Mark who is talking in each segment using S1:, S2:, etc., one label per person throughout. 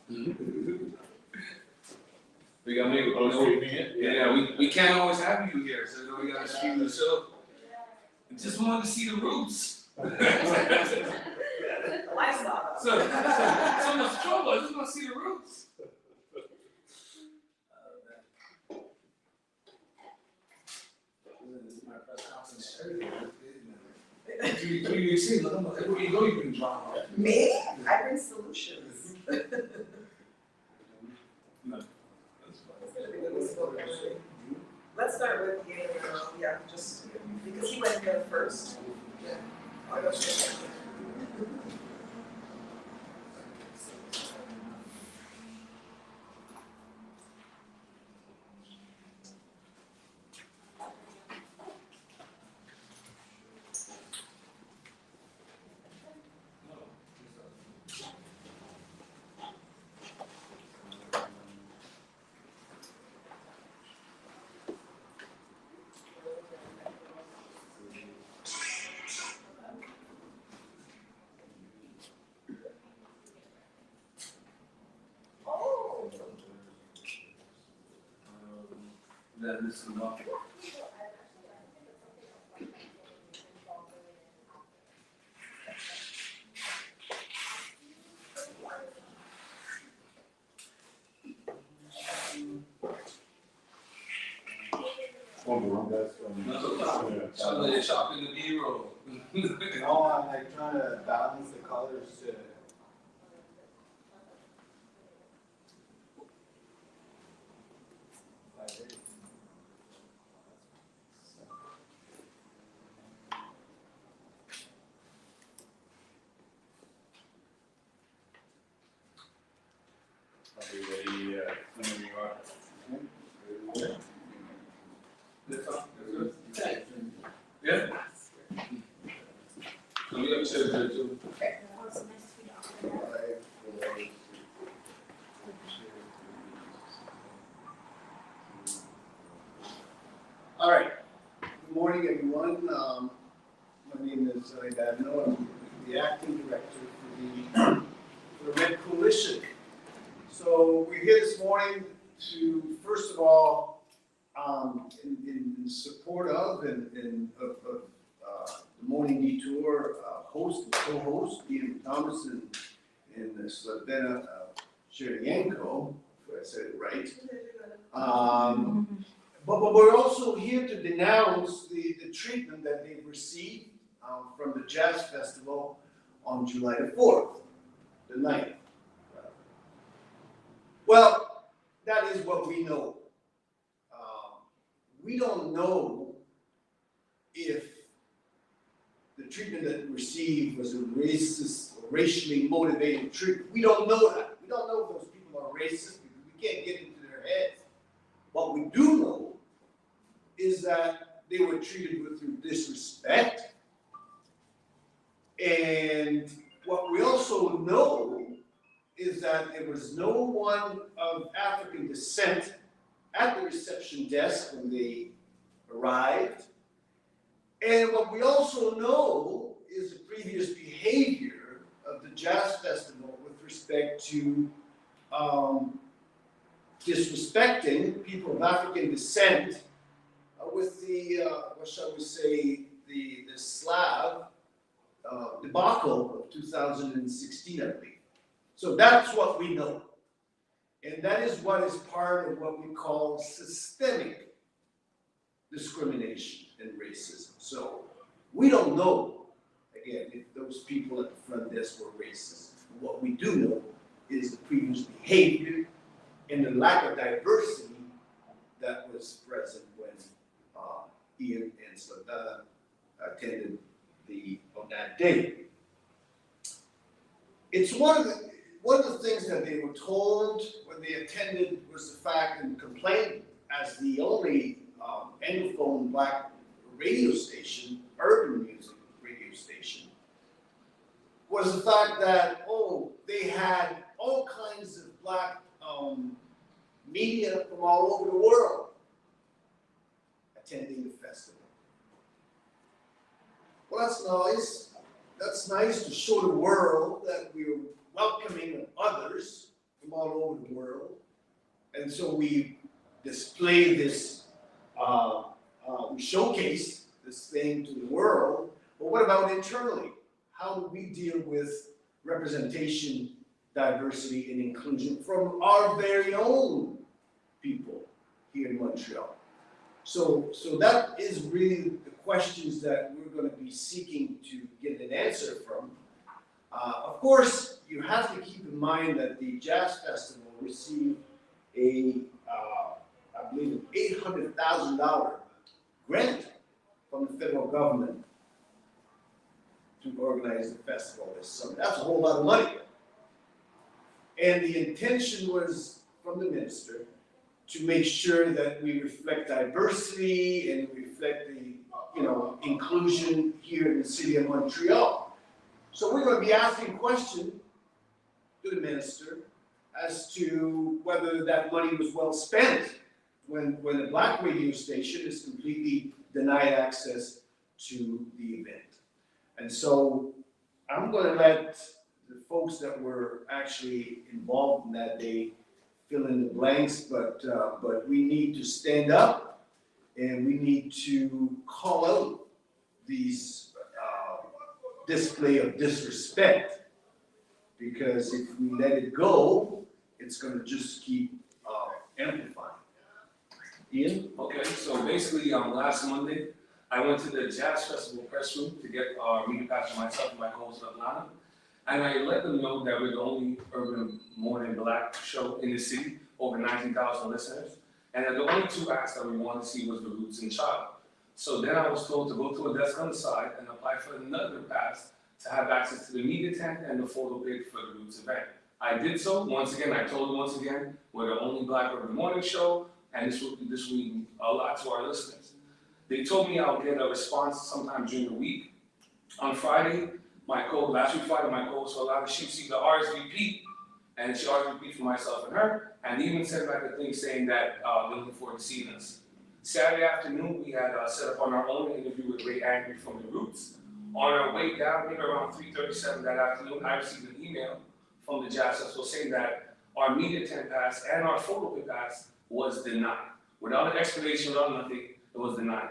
S1: We gotta make it. Yeah, we can't always have you here, so we gotta stream the show. I just wanted to see the roots.
S2: Lifestyle.
S1: So much trouble. I just want to see the roots. This is my press conference shirt. You see, look, everywhere you go, you bring drama.
S2: Me? I bring solutions.
S1: No.
S2: Let's start with the, yeah, just because he went there first. Yeah. I'll go straight.
S1: Then this is not. So they're shopping the B-roll.
S3: No, I'm like trying to balance the colors to.
S4: I'll be ready whenever you are.
S1: That's all? That's good? Yeah? So we have chairs there too.
S2: Okay.
S3: All right. Good morning, everyone. My name is Dano. I'm the acting director for the Red Coalition. So we're here this morning to, first of all, in support of the Morning Detour host and co-host, Ian Thomas and Slavena Cheryenko, if I said it right. But we're also here to denounce the treatment that they've received from the Jazz Festival on July the 4th, the 9th. Well, that is what we know. We don't know if the treatment that we received was a racist or racially motivated treatment. We don't know that. We don't know if those people are racist because we can't get into their heads. What we do know is that they were treated with disrespect. And what we also know is that there was no one of African descent at the reception desk when they arrived. And what we also know is the previous behavior of the Jazz Festival with respect to disrespecting people of African descent with the, what shall we say, the Slav debacle of 2016, I believe. So that's what we know. And that is what is part of what we call systemic discrimination and racism. So we don't know, again, if those people at the front desk were racist. What we do know is the previous behavior and the lack of diversity that was present when Ian and Slavena attended on that day. It's one of the things that they were told when they attended was the fact and complained as the only Anglophone black radio station, urban music radio station, was the fact that, they had all kinds of black media from all over the world attending the festival. Well, that's nice. That's nice to show the world that we're welcoming others from all over the world. And so we display this, we showcase this thing to the world. But what about internally? How do we deal with representation, diversity, and inclusion from our very own people here in Montreal? So that is really the questions that we're going to be seeking to get an answer from. Of course, you have to keep in mind that the Jazz Festival received I believe, an $800,000 grant from the federal government to organize the festival this summer. That's a whole lot of money. And the intention was, from the minister, to make sure that we reflect diversity and reflect the, inclusion here in the city of Montreal. So we're going to be asking questions to the minister as to whether that money was well spent when a black radio station is completely denied access to the event. And so I'm going to let the folks that were actually involved in that day fill in the blanks, but we need to stand up and we need to call out these display of disrespect, because if we let it go, it's going to just keep amplifying. Ian?
S1: Okay, so basically, last Monday, I went to the Jazz Festival press room to get our media pass for myself and my co-host Atlanta, and I let them know that we're the only urban morning black show in the city, over 19,000 listeners, and that the only two acts that we wanted to see was the Roots and Child. So then I was told to go to a desk on the side and apply for another pass to have access to the media tent and the photo pit for the Roots event. I did so. Once again, I told them once again, we're the only black urban morning show, and this will mean a lot to our listeners. They told me I'll get a response sometime during the week. On Friday, last week Friday, my co-host Alana, she received the RSVP, and she RSVP'd for myself and her, and they even sent back a thing saying that they're looking forward to seeing us. Saturday afternoon, we had set up on our own an interview with Ray Angry from the Roots. On our way down, maybe around 3:37 that afternoon, I received an email from the Jazz Festival saying that our media tent pass and our photo pit pass was denied. Without an explanation, without nothing, it was denied.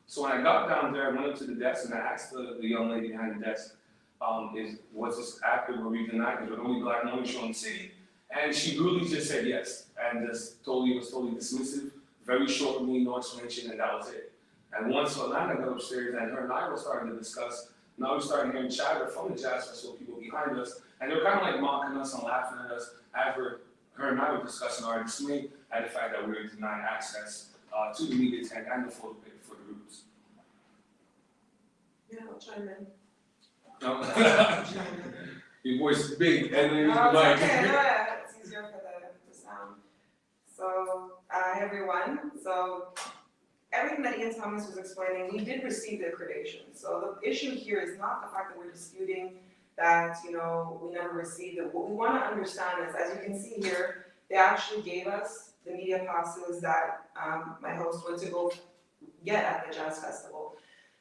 S1: So when I got down there, I went up to the desk and I asked the young lady behind the desk, was this after were we denied because we're the only black morning show in the city? And she really just said yes, and was totally dismissive, very short with me, no explanation, and that was it. And once Alana got upstairs and her and I were starting to discuss, now we started hearing chatter from the Jazz Festival people behind us, and they were kind of like mocking us and laughing at us after her and I were discussing our dismay at the fact that we were denied access to the media tent and the photo pit for the Roots.
S2: Yeah, I'll chime in.
S1: Your voice is big, and then
S2: No,
S1: the
S2: it's
S1: mic.
S2: okay, no, it's easier for the sound. So, hi everyone. So, everything that Ian Thomas was explaining, we did receive the accreditation. So the issue here is not the fact that we're disputing that, we never received it. What we want to understand is, as you can see here, they actually gave us the media passes that my host went to go get at the Jazz Festival.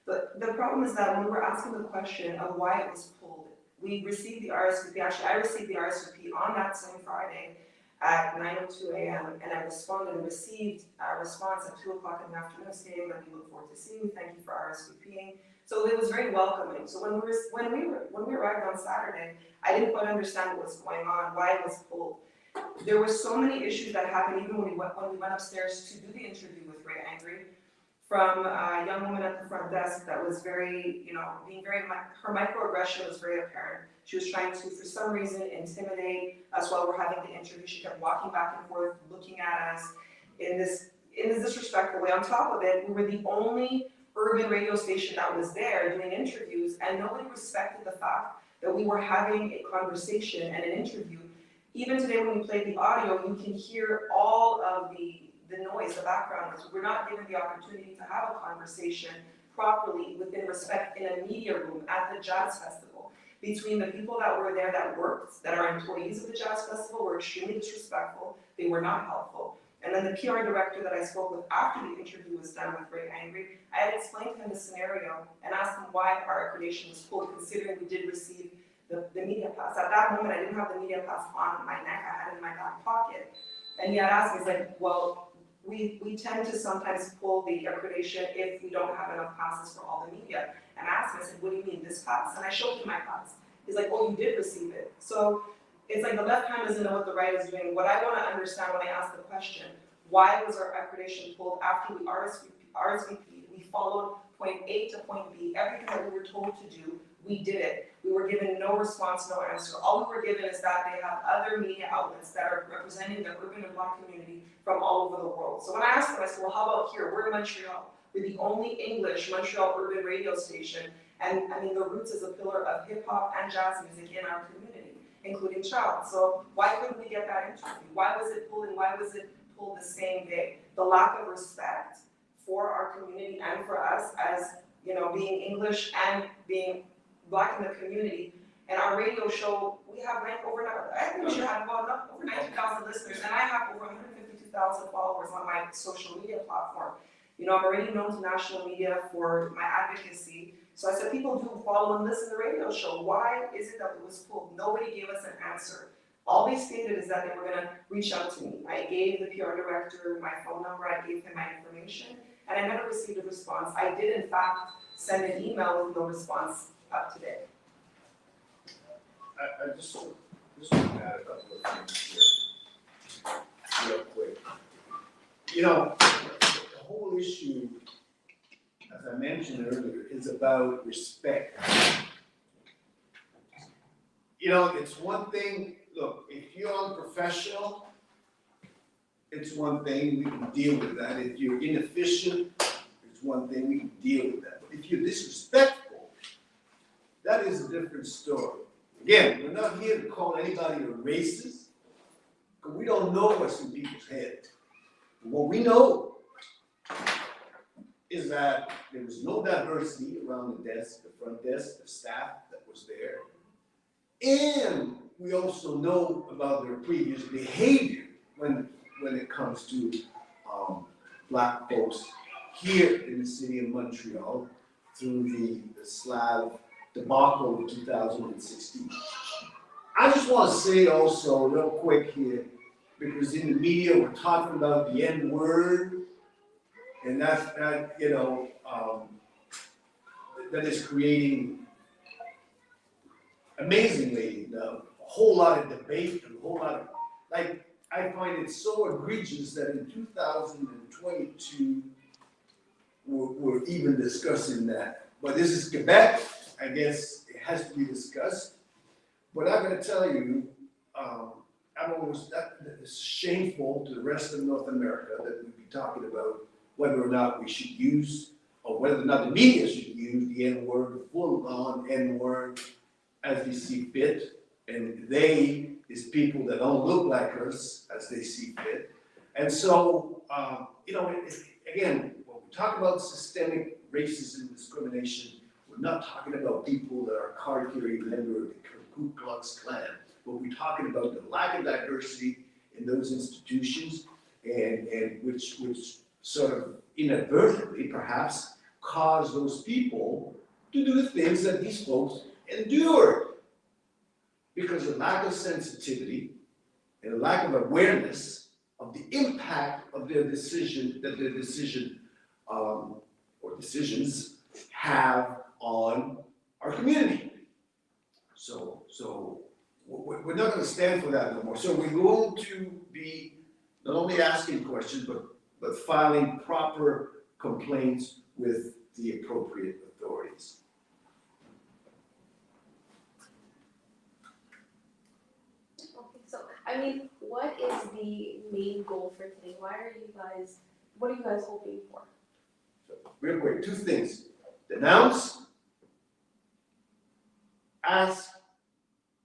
S2: But the problem is that when we were asking the question of why it was pulled, we received the RSVP, actually I received the RSVP on that same Friday at 9:02 a.m. and I responded and received a response at 2 o'clock in the afternoon saying that we look forward to seeing you, thank you for RSVPing. So it was very welcoming. So when we arrived on Saturday, I didn't quite understand what was going on, why it was pulled. There were so many issues that happened even when we went upstairs to do the interview with Ray Angry, from a young woman at the front desk that was very, her microaggression was very apparent. She was trying to, for some reason, intimidate us while we're having the interview. She kept walking back and forth, looking at us in this disrespectful way. On top of it, we were the only urban radio station that was there doing interviews, and nobody respected the fact that we were having a conversation and an interview. Even today when we played the audio, you can hear all of the noise, the background noise. We're not given the opportunity to have a conversation properly within respect in a media room at the Jazz Festival. Between the people that were there that worked, that are employees of the Jazz Festival, were extremely disrespectful. They were not helpful. And then the PR director that I spoke with after the interview was done with Ray Angry, I had explained to him the scenario and asked him why our accreditation was pulled, considering we did receive the media pass. At that moment, I didn't have the media pass on my neck, I had it in my back pocket. And he had asked me, he's like, well, we tend to sometimes pull the accreditation if we don't have enough passes for all the media. And I asked him, I said, what do you mean, this pass? And I showed him my pass. He's like, oh, you did receive it. So it's like the left hand doesn't know what the right is doing. What I want to understand when I ask the question, why was our accreditation pulled after we RSVP'd? We followed point A to point B. Everything that we were told to do, we did it. We were given no response, no answer. All we were given is that they have other media outlets that are representing the urban and Black community from all over the world. So when I asked them, I said, well, how about here? We're in Montreal. We're the only English Montreal urban radio station. And I mean, the Roots is a pillar of hip hop and jazz music in our community, including child. So why couldn't we get that interview? Why was it pulled and why was it pulled the same day? The lack of respect for our community and for us as, you know, being English and being Black in the community. And our radio show, we have I think we should have about over 90,000 listeners, and I have over 152,000 followers on my social media platform. You know, I'm already known to national media for my advocacy. So I said, people do follow and listen to the radio show. Why is it that it was pulled? Nobody gave us an answer. All they stated is that they were gonna reach out to me. I gave the PR director my phone number, I gave him my information, and I never received a response. I did in fact send an email with no response up to date.
S3: I just want to add a couple of things here, real quick. You know, the whole issue, as I mentioned earlier, is about respect. You know, it's one thing, look, if you're unprofessional, it's one thing, we can deal with that. If you're inefficient, it's one thing, we can deal with that. But if you're disrespectful, that is a different story. Again, we're not here to call anybody a racist, because we don't know what's in people's heads. What we know is that there was no diversity around the desk, the front desk, the staff that was there. And we also know about their previous behavior when it comes to Black folks here in the city of Montreal through the Slav debacle of 2016. I just want to say also real quick here, because in the media we're talking about the N-word, and that you know, that is creating amazingly a whole lot of debate and a whole lot of, like, I find it so egregious that in 2022 we're even discussing that. But this is Quebec, I guess it has to be discussed. But I'm going to tell you, it's shameful to the rest of North America that we'd be talking about whether or not we should use, or whether or not the media should use the N-word, the full-on N-word, as they see fit. And they is people that don't look like us as they see fit. And so, you know, again, when we talk about systemic racism and discrimination, we're not talking about people that are card-carrying members of the Ku Klux Klan, but we're talking about the lack of diversity in those institutions, and which sort of inadvertently, perhaps, cause those people to do the things that these folks endured. Because of lack of sensitivity and a lack of awareness of the impact of their decision, that their decision or decisions have on our community. So we're not going to stand for that anymore. So we're going to be not only asking questions, but filing proper complaints with the appropriate authorities.
S5: So, I mean, what is the main goal for today? What are you guys hoping for?
S3: So, real quick, two things. Denounce, ask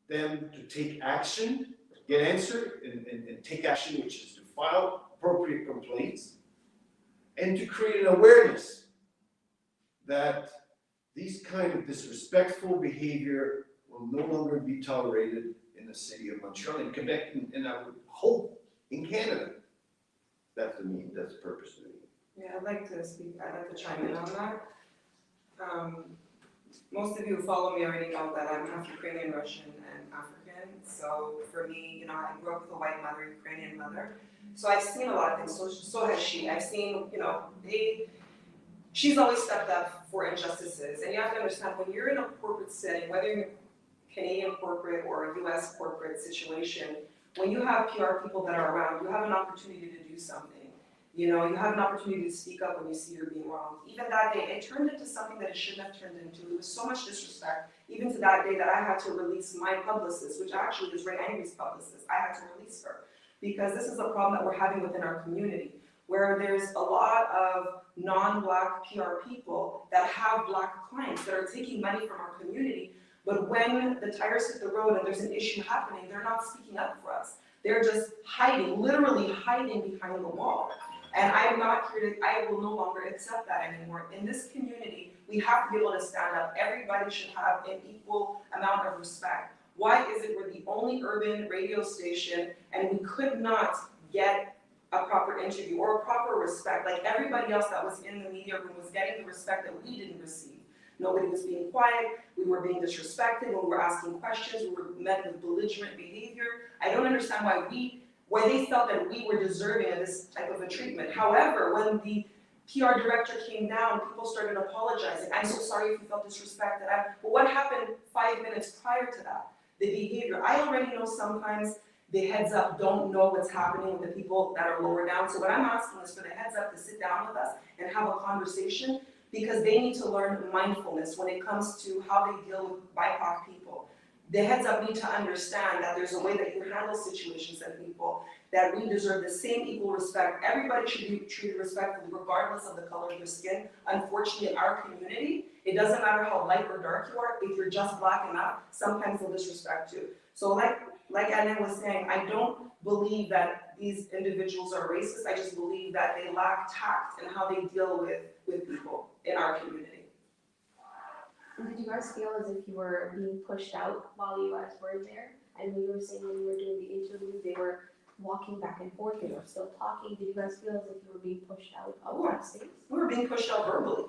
S3: them to take action, get answered, and take action, which is to file appropriate complaints, and to create an awareness that these kind of disrespectful behavior will no longer be tolerated in the city of Montreal, in Quebec, and I would hope in Canada. That's the purpose of the meeting.
S2: Yeah, I'd like to chime in on that. Most of you who follow me already know that I'm half Ukrainian, Russian, and African. So for me, I grew up with a white mother, Ukrainian mother. So I've seen a lot of things. So has she. I've seen, she's always stepped up for injustices. And you have to understand, when you're in a corporate setting, whether you're Canadian corporate or a US corporate situation, when you have PR people that are around, you have an opportunity to do something. You have an opportunity to speak up when you see you're being wronged. Even that day, it turned into something that it shouldn't have turned into. There was so much disrespect, even to that day, that I had to release my publicist, which actually is Ray Angry's publicist. I had to release her because this is a problem that we're having within our community, where there's a lot of non-Black PR people that have Black clients that are taking money from our community, but when the tires hit the road and there's an issue happening, they're not speaking up for us. They're just hiding, literally hiding behind the wall. And I'm not here to, I will no longer accept that anymore. In this community, we have to be able to stand up. Everybody should have an equal amount of respect. Why is it we're the only urban radio station and we could not get a proper interview or a proper respect? Like everybody else that was in the media room was getting the respect that we didn't receive. Nobody was being quiet, we were being disrespected, when we were asking questions, we were met with belligerent behavior. I don't understand why they felt that we were deserving of this type of a treatment. However, when the PR director came down, people started apologizing. I'm so sorry if you felt disrespected. But what happened 5 minutes prior to that? The behavior. I already know sometimes the heads up don't know what's happening with the people that are lower down. So what I'm asking is for the heads up to sit down with us and have a conversation, because they need to learn mindfulness when it comes to how they deal with BIPOC people. The heads up need to understand that there's a way that you handle situations and people, that we deserve the same equal respect. Everybody should be treated respectfully regardless of the color of your skin. Unfortunately, in our community, it doesn't matter how light or dark you are, if you're just Black enough, sometimes they'll disrespect you. So like Anna was saying, I don't believe that these individuals are racist. I just believe that they lack tact in how they deal with people in our community.
S5: Did you guys feel as if you were being pushed out while you guys were there? And when you were saying when you were doing the interview, they were walking back and forth, they were still talking. Did you guys feel as if you were being pushed out of that space?
S2: We were being pushed out verbally.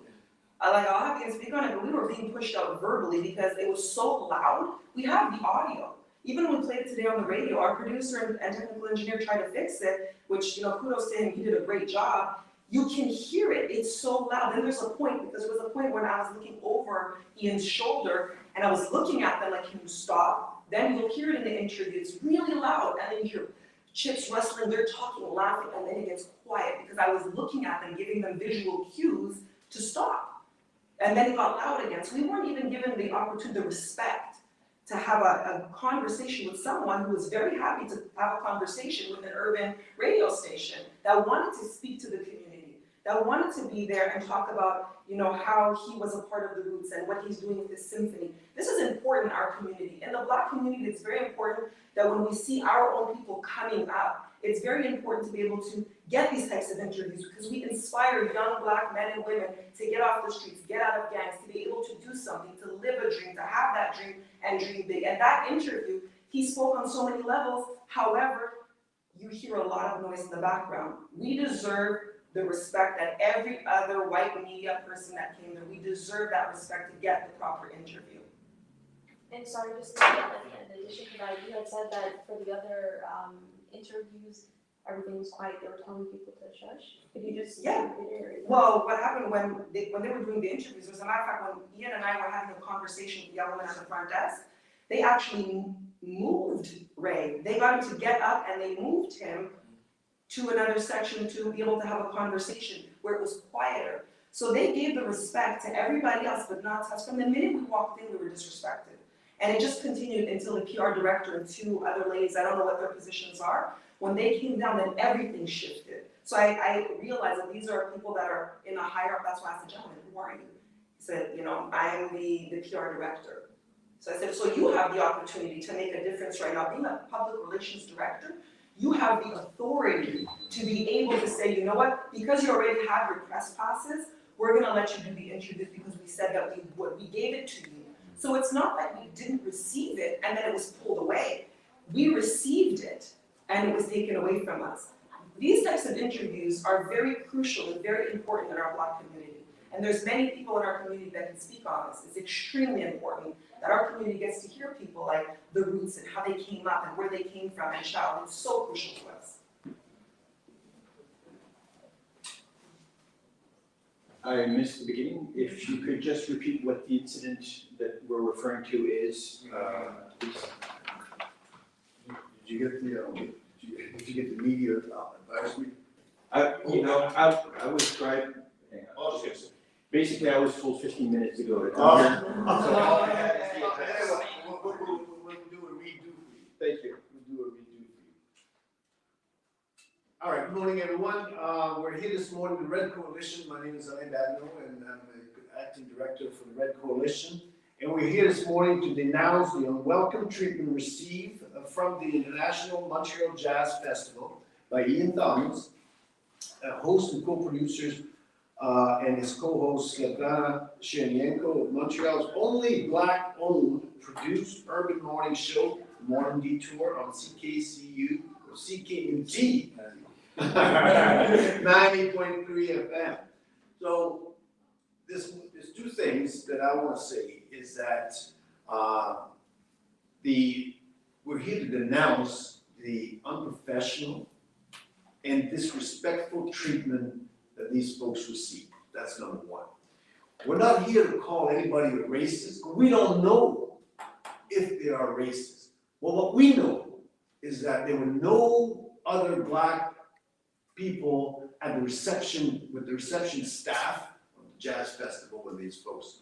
S2: I'll have you speak on it, but we were being pushed out verbally because it was so loud. We have the audio. Even when we played it today on the radio, our producer and technical engineer tried to fix it, which, kudos to him, he did a great job. You can hear it, it's so loud. Then there's a point, because there was a point when I was looking over Ian's shoulder and I was looking at them like, can you stop? Then you'll hear it in the interview, it's really loud, and then you hear chips rustling, they're talking, laughing, and then it gets quiet because I was looking at them, giving them visual cues to stop. And then it got loud again. So we weren't even given the opportunity, the respect to have a conversation with someone who was very happy to have a conversation with an urban radio station that wanted to speak to the community, that wanted to be there and talk about, how he was a part of the Roots and what he's doing with his symphony. This is important in our community. In the Black community, it's very important that when we see our own people coming up, it's very important to be able to get these types of interviews, because we inspire young Black men and women to get off the streets, get out of gangs, to be able to do something, to live a dream, to have that dream and dream big. And that interview, he spoke on so many levels. However, you hear a lot of noise in the background. We deserve the respect that every other white media person that came there, we deserve that respect to get the proper interview.
S5: And sorry, just to add, in addition to that, you had said that for the other interviews, everything was quiet, they were telling people to shush. Could you just
S2: Well, what happened when they were doing the interviews, as a matter of fact, when Ian and I were having a conversation with the young woman at the front desk, they actually moved Ray. They got him to get up and they moved him to another section to be able to have a conversation where it was quieter. So they gave the respect to everybody else, but not to us. From the minute we walked in, we were disrespected. And it just continued until the PR director and two other ladies, I don't know what their positions are, when they came down, then everything shifted. So I realized that these are people that are in a higher up. That's why I asked the gentleman, who are you? He said, I'm the PR director. So I said, so you have the opportunity to make a difference right now. Being a public relations director, you have the authority to be able to say, you know what, because you already have your press passes, we're gonna let you do the interviews because we said that we would. We gave it to you. So it's not that we didn't receive it and then it was pulled away. We received it and it was taken away from us. These types of interviews are very crucial and very important in our Black community. And there's many people in our community that can speak on this. It's extremely important that our community gets to hear people like the roots and how they came up and where they came from and child. It's so crucial to us.
S6: I missed the beginning. If you could just repeat what the incident that we're referring to is, please.
S3: Did you get did you get the media advisory?
S6: I was driving. Hang on.
S3: Oh, yes.
S6: Basically, I was told 15 minutes ago to come
S3: Oh.
S6: here. So all I had is the address.
S3: We'll do a redo for you.
S6: Thank you.
S3: We'll do a redo for you. All right, good morning, everyone. We're here this morning, the Red Coalition. My name is Alain Badneau, and I'm the acting director for the Red Coalition. And we're here this morning to denounce the unwelcome treatment received from the International Montreal Jazz Festival by Ian Thomas, host and co-producers, and his co-host Svetlana Chernyenko of Montreal's only Black-owned produced urban morning show, Morning Detour, on CKCU, or CKUT, 90.3 FM. So there's two things that I want to say is that we're here to denounce the unprofessional and disrespectful treatment that these folks receive. That's number one. We're not here to call anybody a racist. We don't know if they are racist. Well, what we know is that there were no other Black people at the reception, with the reception staff of the Jazz Festival when these folks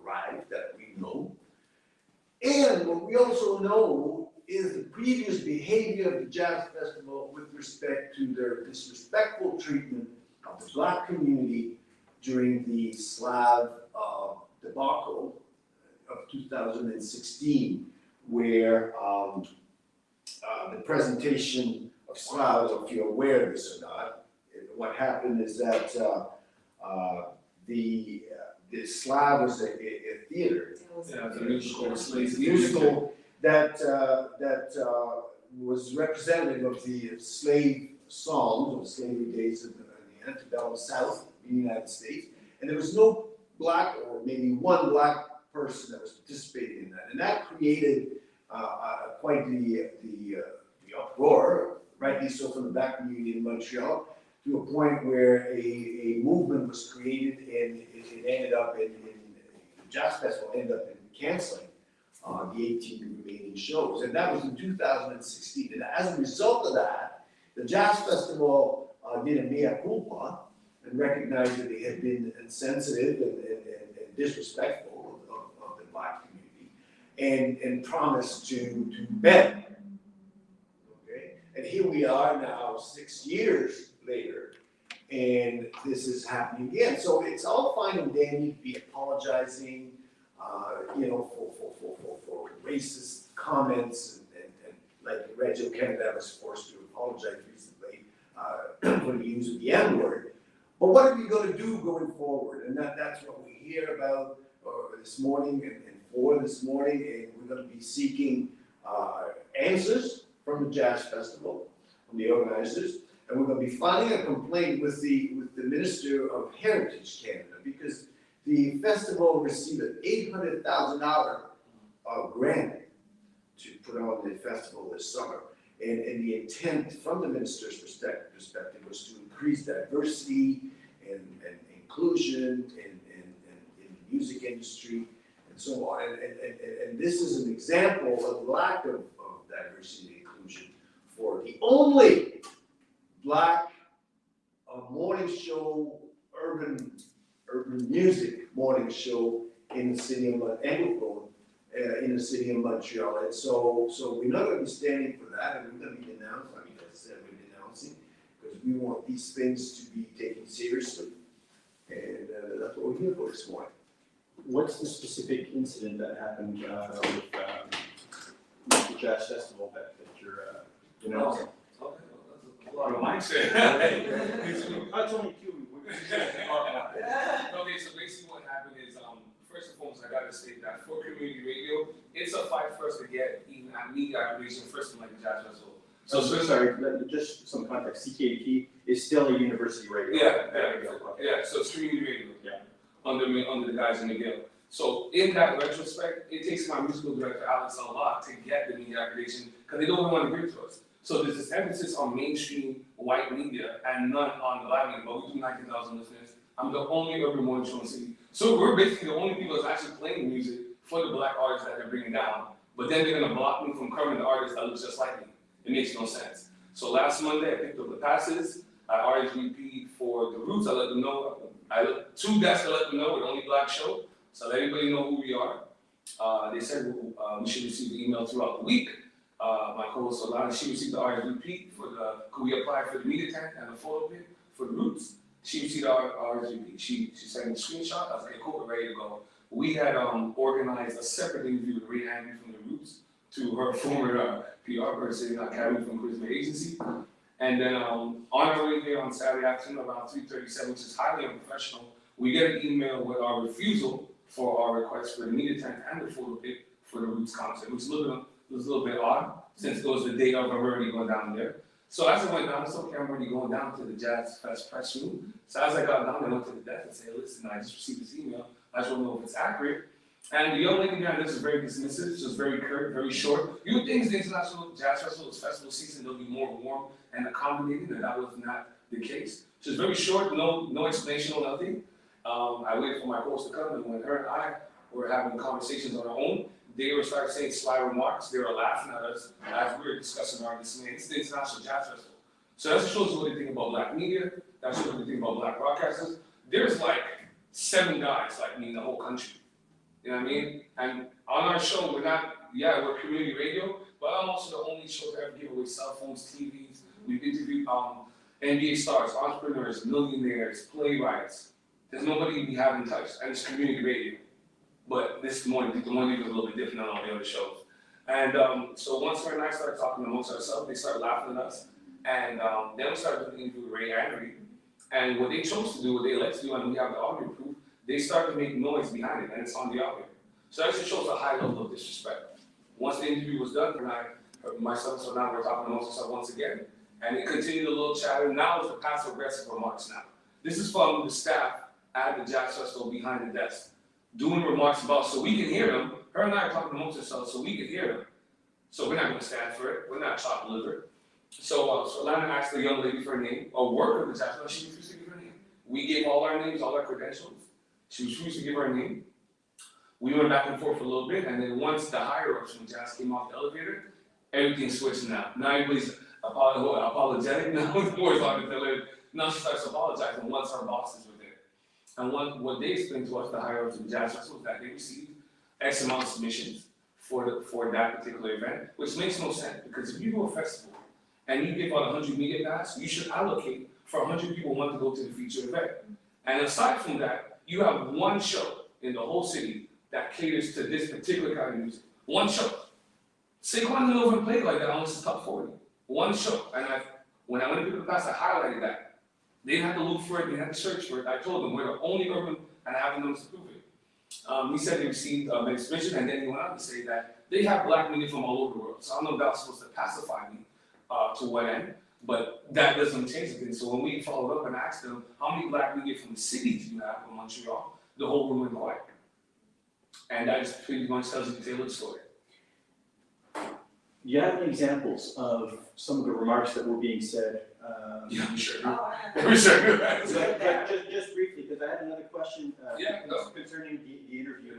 S3: arrived, that we know. And what we also know is the previous behavior of the Jazz Festival with respect to their disrespectful treatment of the Black community during the Slav debacle of 2016, where the presentation of Slavs, if you're aware of this or not, what happened is that the Slav was a theater.
S1: Yeah, the musical
S3: Musical that was representative of the slave songs of slavery days in the antebellum South of the United States, and there was no Black, or maybe one Black person that was participating in that, and that created quite the uproar, rightly so, from the Black community in Montreal, to a point where a movement was created, and it ended up in the Jazz Festival ended up in canceling the 18 remaining shows, and that was in 2016. And as a result of that, the Jazz Festival did a mea culpa and recognized that they had been insensitive and disrespectful of the Black community, and promised to bend. Okay, and here we are now, 6 years later, and this is happening again. So it's all fine and dandy to be apologizing, for racist comments, and like Reggio Canada was forced to apologize recently for the use of the N-word. But what are we going to do going forward? And that's what we hear about this morning and for this morning, and we're going to be seeking answers from the Jazz Festival, from the organizers, and we're going to be filing a complaint with the Minister of Heritage Canada, because the festival received an $800,000 grant to put on the festival this summer. And the intent from the minister's perspective was to increase diversity and inclusion in the music industry and so on. And this is an example of lack of diversity and inclusion for the only Black morning show, urban music morning show in the city of ANGLO, in the city of Montreal. And so we're not going to be standing for that, and we're going to be denouncing. I mean, as I said, we're denouncing because we want these things to be taken seriously, and that's what we're here for this morning.
S6: What's the specific incident that happened with the Jazz Festival that you're denouncing?
S1: Okay, that's a lot of mindset.
S6: That's only two.
S1: Okay, so basically what happened is, first and foremost, I gotta state that for community radio, it's a fight for us to get even at media activation first in like the Jazz Festival. So,
S6: Sorry, just some context, CKP is still a university radio.
S1: Yeah, so it's community radio.
S6: Yeah.
S1: Under the guys in McGill. So in that retrospect, it takes my musical director Alex a lot to get the media accreditation because they don't want to give it to us. So there's this emphasis on mainstream white media and none on the black media, but we do 19,000 listeners. I'm the only urban morning show in the city. So we're basically the only people that's actually playing music for the black artists that they're bringing down. But then they're gonna block me from covering the artists that look just like me. It makes no sense. So last Monday, I picked up the passes. I RSVP'd for the Roots. I let them know. Two desks to let them know we're the only black show. So let everybody know who we are. They said we should receive the email throughout the week. My co-host Solana, she received the RSVP for could we apply for the media tent and the photo pit for the Roots? She received our RSVP. She sent me a screenshot. I was like, okay, cool, we're ready to go. We had organized a separate interview with Ray Henry from the Roots to her former PR person, Carrie from Charisma Agency. And then on our way there on Saturday afternoon around 3:37, which is highly unprofessional, we get an email with our refusal for our request for the media tent and the photo pit for the Roots concert, which was a little bit odd since it was the day of I'm already going down there. So as I went down, it's okay, I'm already going down to the Jazz Fest press room. So as I got down, I went to the desk and said, listen, I just received this email. I just want to know if it's accurate. And the young lady behind this is very dismissive, just very curt, very short. You would think the International Jazz Festival is festival season, they'll be more warm and accommodating, and that was not the case. She was very short, no explanation, no nothing. I waited for my host to come, and when her and I were having conversations on our own, they were starting saying sly remarks. They were laughing at us as we were discussing our dismay. It's the International Jazz Festival. So that shows you what they think about black media. That shows what they think about black broadcasters. There's like 7 guys like me in the whole country. You know what I mean? And on our show, we're community radio, but I'm also the only show to ever give away cell phones, TVs. We've interviewed NBA stars, entrepreneurs, millionaires, playwrights. There's nobody we haven't touched, and it's community radio. But the morning was a little bit different than all the other shows. And so once her and I started talking amongst ourselves, they started laughing at us. And then we started doing the interview with Ray Henry. And what they chose to do, what they let to do, and we have the audio proof, they started to make noise behind it, and it's on the audio. So that just shows a high level of disrespect. Once the interview was done, myself, so now we're talking amongst ourselves once again, and it continued a little chatter. Now it's the passive aggressive remarks now. This is from the staff at the Jazz Festival behind the desk, doing remarks about, so we can hear them. Her and I are talking amongst ourselves, so we can hear them. So we're not going to stand for it. We're not chopped liver. So Lana asked the young lady for her name, a worker of the Jazz Festival. She refused to give her name. We gave all our names, all our credentials. She refused to give her name. We went back and forth for a little bit, and then once the higher-ups from Jazz came off the elevator, everything switched now. Now everybody's apologetic. Now the boys on the elevator. Now she starts apologizing once our bosses were there. And what they explained to us, the higher-ups of the Jazz Festival, was that they received X amount of submissions for that particular event, which makes no sense, because if you do a festival and you give out 100 media passes, you should allocate for 100 people who want to go to the feature event. And aside from that, you have one show in the whole city that caters to this particular kind of music. One show. Saquon didn't over play like that unless it's top 40. One show. And when I went to the class, I highlighted that. They didn't have to look for it, they didn't have to search for it. I told them we're the only urban, and I have them to prove it. He said they received an exhibition, and then he went on to say that they have black media from all over the world. So I don't know if that was supposed to pacify me to what end, but that doesn't change anything. So when we followed up and asked them, how many black media from the city do you have in Montreal? The whole room went quiet. And that just pretty much tells you the tale of the story.
S6: Do you have any examples of some of the remarks that were being said?
S1: Yeah, I'm sure.
S2: Oh,
S1: I'm sure.
S6: Just briefly, because I had another question concerning the interview.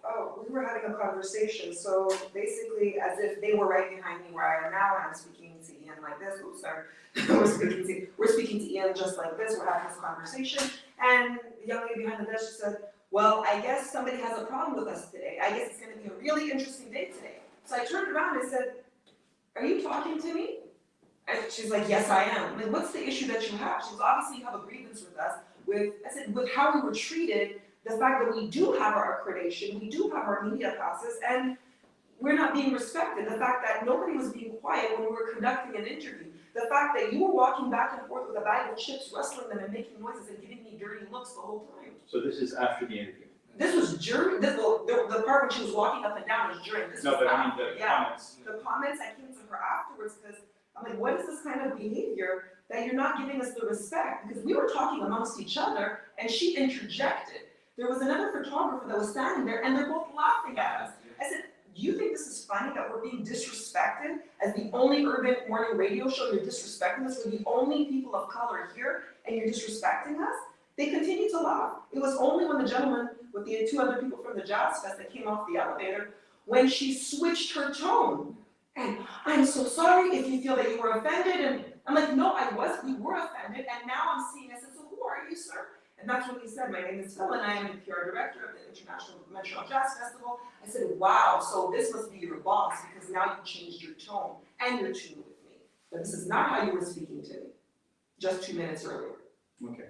S2: Oh, we were having a conversation, so basically as if they were right behind me where I am now, and I'm speaking to Ian like this, oops, sorry. we're speaking to Ian just like this, we're having this conversation, and the young lady behind the desk said, well, I guess somebody has a problem with us today. I guess it's gonna be a really interesting day today. So I turned around and said, are you talking to me? And she's like, yes, I am. Like, what's the issue that you have? She goes, obviously you have a grievance with us, I said, with how we were treated, the fact that we do have our accreditation, we do have our media passes, and we're not being respected. The fact that nobody was being quiet when we were conducting an interview. The fact that you were walking back and forth with a bag of chips, rustling them and making noises and giving me dirty looks the whole time.
S6: So this is after the interview?
S2: This was during, the part when she was walking up and down was during, this was
S6: No, but I mean
S2: after,
S6: the
S2: yeah.
S6: comments.
S2: The comments, I came to her afterwards, because I'm like, what is this kind of behavior that you're not giving us the respect? Because we were talking amongst each other, and she interjected. There was another photographer that was standing there, and they're both laughing at us. I said, do you think this is funny that we're being disrespected? As the only urban morning radio show, you're disrespecting us? We're the only people of color here, and you're disrespecting us? They continued to laugh. It was only when the gentleman with the two other people from the Jazz Fest that came off the elevator, when she switched her tone. And I'm so sorry if you feel that you were offended. And I'm like, no, we were offended, and now I'm seeing, I said, so who are you, sir? And that's when he said, my name is Phil, and I am the PR director of the International Montreal Jazz Festival. I said, wow, so this must be your boss, because now you changed your tone and your tune with me. But this is not how you were speaking to me, just 2 minutes earlier.
S6: Okay.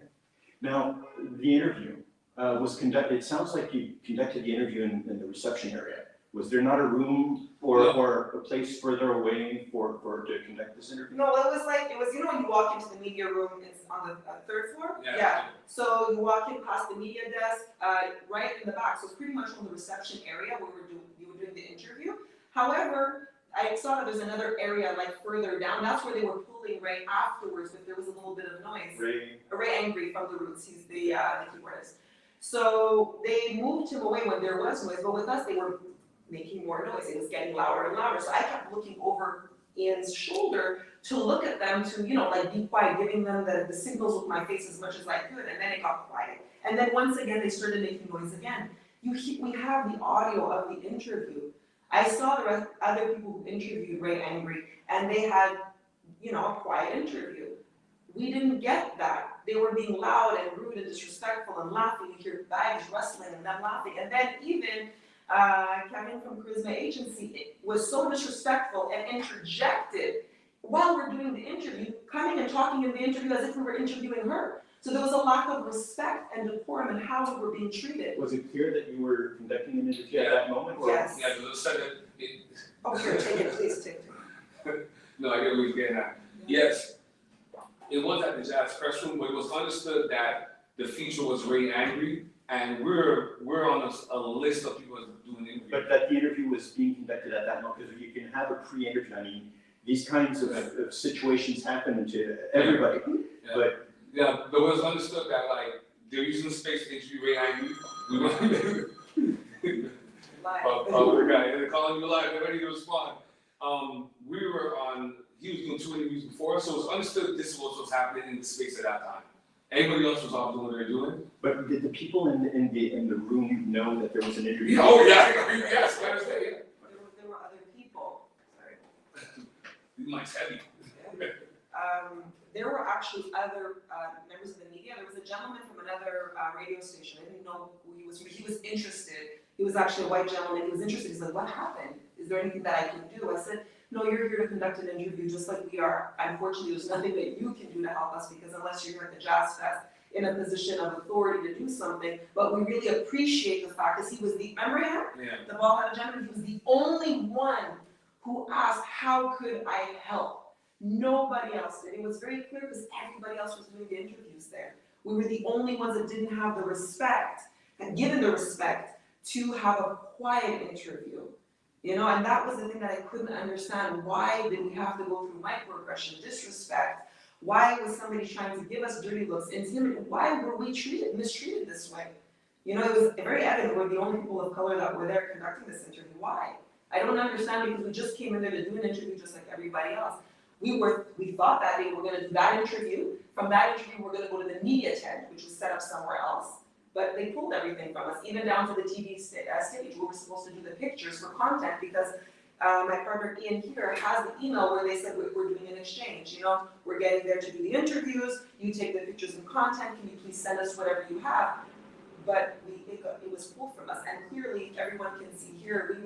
S6: Now, the interview was conducted, it sounds like you conducted the interview in the reception area. Was there not a room or a place further away to conduct this interview?
S2: No, it was, you know, when you walk into the media room, it's on the third floor?
S1: Yeah.
S2: So you walk in past the media desk, right in the back, so it's pretty much on the reception area where you were doing the interview. However, I saw that there's another area like further down, that's where they were pulling Ray afterwards, but there was a little bit of noise. Ray Angry from the Roots, he's the keyboardist. So they moved him away when there was noise, but with us, they were making more noise. It was getting louder and louder. So I kept looking over Ian's shoulder to look at them, to, you know, like be quiet, giving them the signals with my face as much as I could, and then it got quiet. And then once again, they started making noise again. We have the audio of the interview. I saw the other people who interviewed Ray Angry, and they had, you know, a quiet interview. We didn't get that. They were being loud and rude and disrespectful and laughing. You hear bags rustling and them laughing. And then even Kevin from Charisma Agency was so disrespectful and interjected while we're doing the interview, coming and talking in the interview as if we were interviewing her. So there was a lack of respect and decorum in how we were being treated.
S6: Was it clear that you were conducting an interview at that moment? Or?
S2: Yes.
S1: Yeah, the second,
S2: Oh, sure, take it, please take it.
S1: no, I get what you're getting at. Yes, it was at the Jazz Press Room, but it was understood that the feature was Ray Angry, and we're on a list of people doing interviews.
S6: But that the interview was being conducted at that moment, because you can have a pre-interview. I mean, these kinds of situations happen to everybody.
S1: Yeah.
S6: But
S1: yeah, but it was understood that like they're using space to interview Ray Angry. We want the guy, they're calling you live, they're ready to respond. We were on, he was doing 2 interviews before, so it was understood this was what was happening in the space at that time. Everybody else was off doing what they were doing.
S6: But did the people in the room know that there was an interview?
S1: Oh yeah, yes, I understand, yeah.
S2: There were other people, sorry.
S1: Mike's heavy.
S2: There were actually other members of the media. There was a gentleman from another radio station. I didn't know who he was. He was interested. He was actually a white gentleman. He was interested. He's like, what happened? Is there anything that I can do? I said, no, you're here to conduct an interview just like we are. Unfortunately, there's nothing that you can do to help us, because unless you're here at the Jazz Fest in a position of authority to do something, but we really appreciate the fact that he was the, remember him?
S1: Yeah.
S2: The bald-headed gentleman, he was the only one who asked, how could I help? Nobody else did. It was very clear because everybody else was doing the interviews there. We were the only ones that didn't have the respect, and given the respect, to have a quiet interview. You know, and that was the thing that I couldn't understand. Why did we have to go through microaggression, disrespect? Why was somebody trying to give us dirty looks, intimidate? Why were we mistreated this way? You know, it was very evident we're the only people of color that were there conducting this interview. Why? I don't understand, because we just came in there to do an interview just like everybody else. We thought that day we were going to do that interview. From that interview, we're going to go to the media tent, which was set up somewhere else. But they pulled everything from us, even down to the TV stage where we're supposed to do the pictures for content, because my partner Ian here has the email where they said we're doing an exchange. You know, we're getting there to do the interviews. You take the pictures and content. Can you please send us whatever you have? But it was pulled from us, and clearly everyone can see here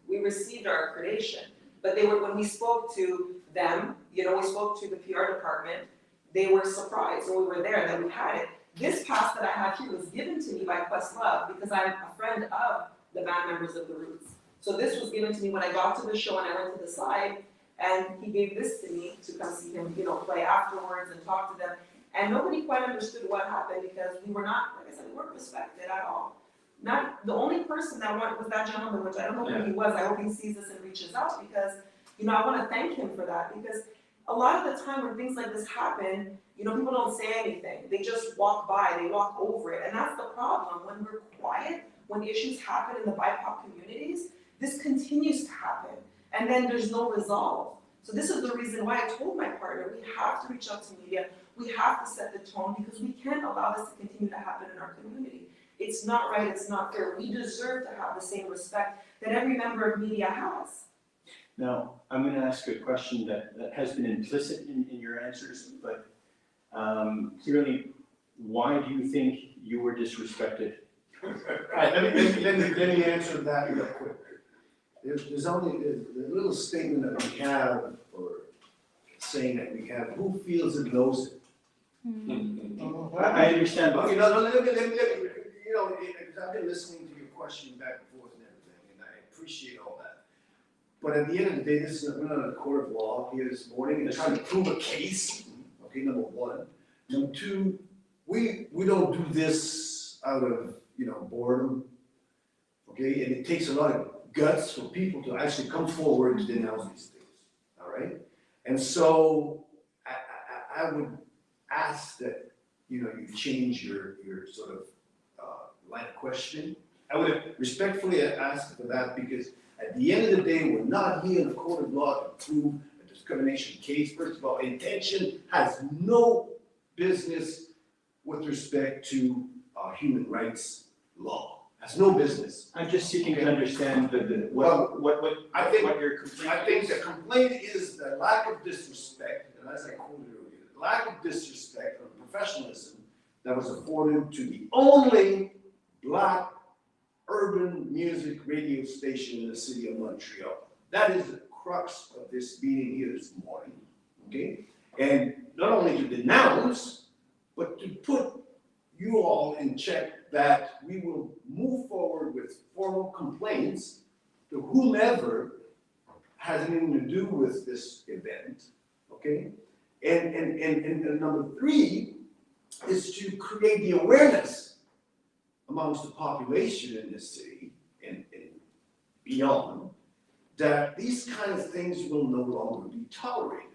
S2: we received our accreditation. But when we spoke to them, you know, we spoke to the PR department, they were surprised when we were there that we had it. This pass that I have here was given to me by Questlove because I'm a friend of the band members of the Roots. So this was given to me when I got to the show and I went to the side, and he gave this to me to come see him, you know, play afterwards and talk to them. And nobody quite understood what happened, because we were not, like I said, we weren't respected at all. Not, the only person that was that gentleman, which I don't know who he was, I hope he sees this and reaches out, because, I wanna thank him for that, because a lot of the time when things like this happen, people don't say anything, they just walk by, they walk over it, and that's the problem, when we're quiet, when issues happen in the BIPOC communities, this continues to happen, and then there's no resolve. So this is the reason why I told my partner, we have to reach out to media, we have to set the tone, because we can't allow this to continue to happen in our community. It's not right, it's not fair, we deserve to have the same respect that every member of media has.
S6: Now, I'm going to ask a question that has been implicit in your answers, but clearly, why do you think you were disrespected?
S3: All right, let me answer that real quick. There's only a little statement that we have, or saying that we have, who feels it knows it.
S6: I understand, but
S3: Okay, no, let me, I've been listening to your question back and forth and everything, and I appreciate all that. But at the end of the day, we're not in a court of law here this morning and trying to prove a case, okay, number one. Number two, we don't do this out of, boredom, okay? And it takes a lot of guts for people to actually come forward to denounce these things, all right? And so I would ask that, you change your sort of line of questioning. I would respectfully ask for that, because at the end of the day, we're not here in a court of law to prove a discrimination case. First of all, intention has no business with respect to human rights law. Has no business.
S6: I'm just seeking to understand what your complaint
S3: I think the complaint is the lack of disrespect, and as I quoted earlier, the lack of disrespect or professionalism that was afforded to the only Black urban music radio station in the city of Montreal. That is the crux of this meeting here this morning, okay? And not only to denounce, but to put you all in check that we will move forward with formal complaints to whomever has anything to do with this event, okay? And number three is to create the awareness amongst the population in this city and beyond, that these kind of things will no longer be tolerated.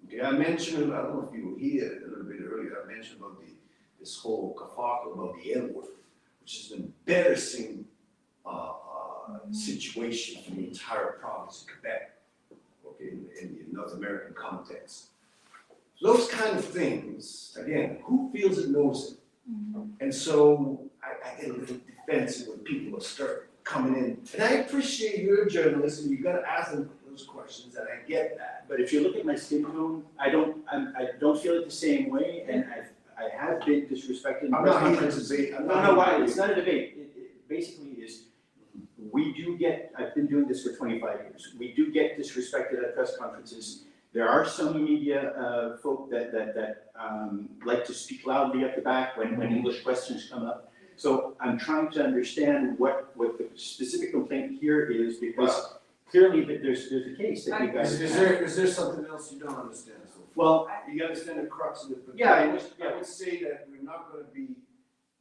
S3: Okay, I mentioned, I don't know if you were here a little bit earlier, I mentioned about this whole kerfuffle about the N-word, which is an embarrassing situation for the entire province of Quebec, okay, in the North American context. So those kind of things, again, who feels it knows it? And so I get a little defensive when people start coming in. And I appreciate you're a journalist and you gotta ask them those questions, and I get that.
S6: But if you look at my skin tone, I don't feel it the same way, and I have been disrespected.
S3: I'm not here to debate.
S6: No, why? It's not a debate. It basically is, we do get, I've been doing this for 25 years, we do get disrespected at press conferences. There are some media folk that like to speak loudly at the back when English questions come up. So I'm trying to understand what the specific complaint here is, because clearly there's a case that you guys.
S3: Is there something else you don't understand? So
S6: Well,
S3: you understand the crux of it, but
S6: Yeah,
S3: I would say that we're not going to be